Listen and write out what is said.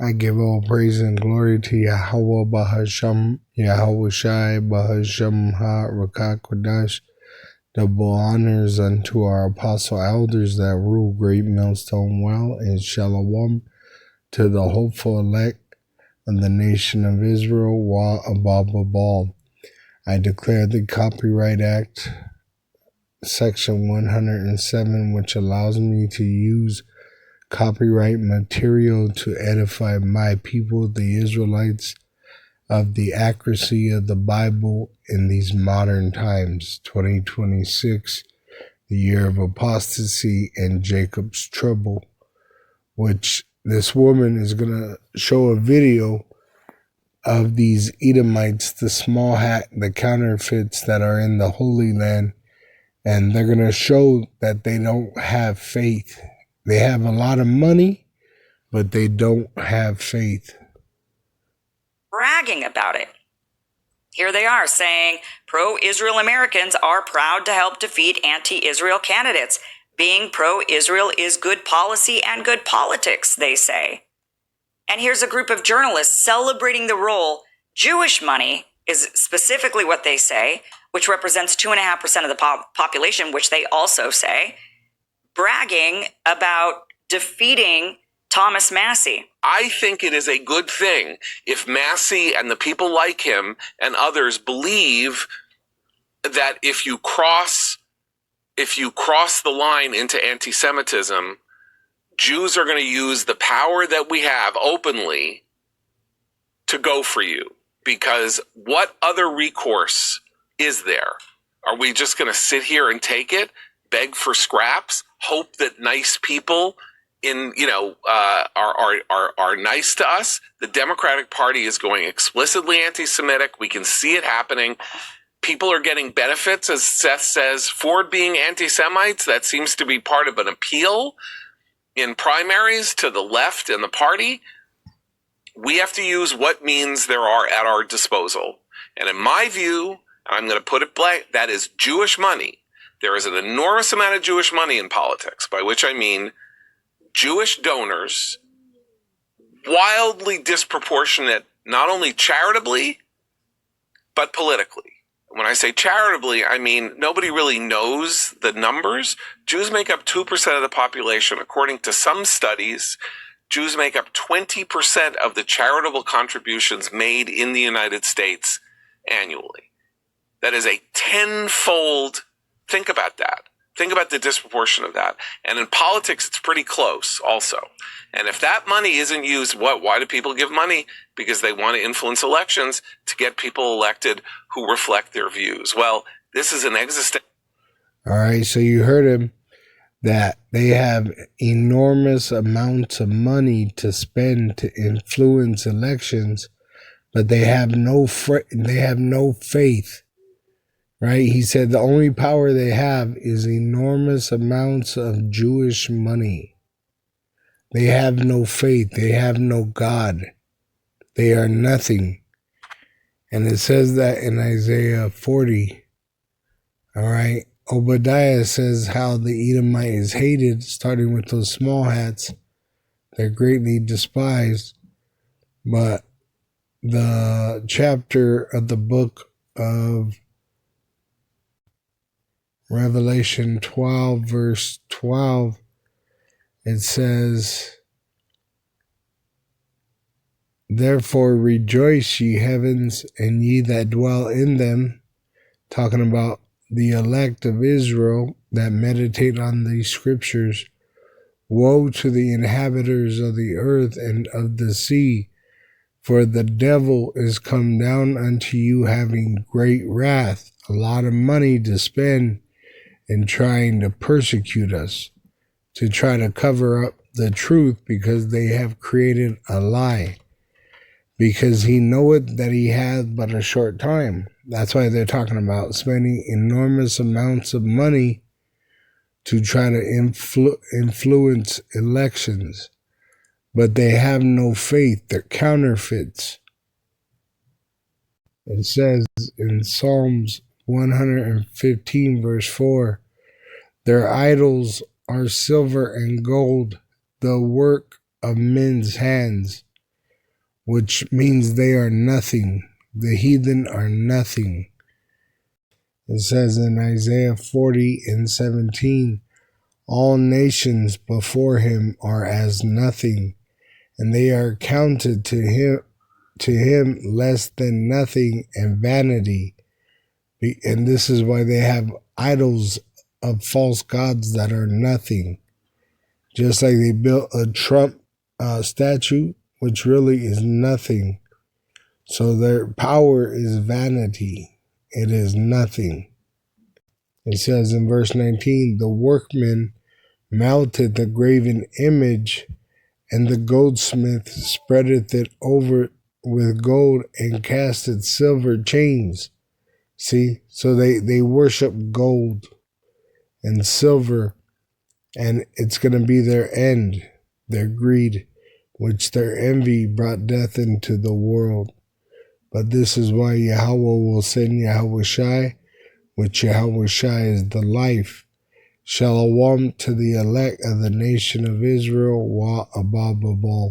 I give all praise and glory to Yahweh Bahasham, Yahweh Shai Bahasham Ha Rakakwadash. Double honors unto our apostle elders that rule Great Millstone Well, and Shalom to the hopeful elect of the nation of Israel, Wa Abba Bal. I declare the Copyright Act, Section 107, which allows me to use copyright material to edify my people, the Israelites, of the accuracy of the Bible in these modern times, 2026, the year of apostasy and Jacob's trouble, which this woman is going to show a video of these Edomites, the small hat, the counterfeits that are in the Holy Land, and they're going to show that they don't have faith. They have a lot of money, but they don't have faith. Bragging about it. Here they are saying pro-Israel Americans are proud to help defeat anti-Israel candidates. Being pro-Israel is good policy and good politics, they say. And here's a group of journalists celebrating the role Jewish money is specifically what they say, which represents 2.5% of the population, which they also say, bragging about defeating Thomas Massie. I think it is a good thing if Massie and the people like him and others believe that if you cross the line into anti-Semitism, Jews are going to use the power that we have openly to go for you. Because what other recourse is there? Are we just going to sit here and take it, beg for scraps, hope that nice people are nice to us? The Democratic Party is going explicitly anti-Semitic. We can see it happening. People are getting benefits, as Seth says, for being anti-Semites. That seems to be part of an appeal in primaries to the left and the party. We have to use what means there are at our disposal. And in my view, I'm going to put it blank, that is Jewish money. There is an enormous amount of Jewish money in politics, by which I mean Jewish donors, wildly disproportionate, not only charitably, but politically. When I say charitably, I mean nobody really knows the numbers. Jews make up 2% of the population. According to some studies, Jews make up 20% of the charitable contributions made in the United States annually. That is a tenfold. Think about that. Think about the disproportion of that. And in politics, it's pretty close also. And if that money isn't used, why do people give money? Because they want to influence elections to get people elected who reflect their views. Well, this is an existential. All right, so you heard him, that they have enormous amounts of money to spend to influence elections, but they have no faith. Right? He said the only power they have is enormous amounts of Jewish money. They have no faith. They have no God. They are nothing. And it says that in Isaiah 40. All right. Obadiah says how the Edomite is hated, starting with those small hats. They're greatly despised. But the chapter of the book of Revelation 12, verse 12, it says, "Therefore rejoice, ye heavens, and ye that dwell in them," talking about the elect of Israel that meditate on these scriptures. "Woe to the inhabitants of the earth and of the sea, for the devil is come down unto you having great wrath," a lot of money to spend in trying to persecute us, to try to cover up the truth, because they have created a lie. Because he knoweth that he hath but a short time. That's why they're talking about spending enormous amounts of money to try to influence elections. But they have no faith. They're counterfeits. It says in Psalms 115, verse 4, "Their idols are silver and gold, the work of men's hands. which means they are nothing. The heathen are nothing. It says in Isaiah 40:17, all nations before him are as nothing, and they are counted to him less than nothing and vanity. And this is why they have idols of false gods that are nothing. Just like they built a Trump statue, which really is nothing. So their power is vanity. It is nothing. It says in verse 19, the workman melted the graven image, and the goldsmith spreadeth it over with gold and casted silver chains. See, so they worship gold and silver, and it's going to be their end, their greed, which their envy brought death into the world. But this is why Yahweh will send Yahushai, which Yahushai is the life, Shalom to the elect of the nation of Israel, Wa Abababal.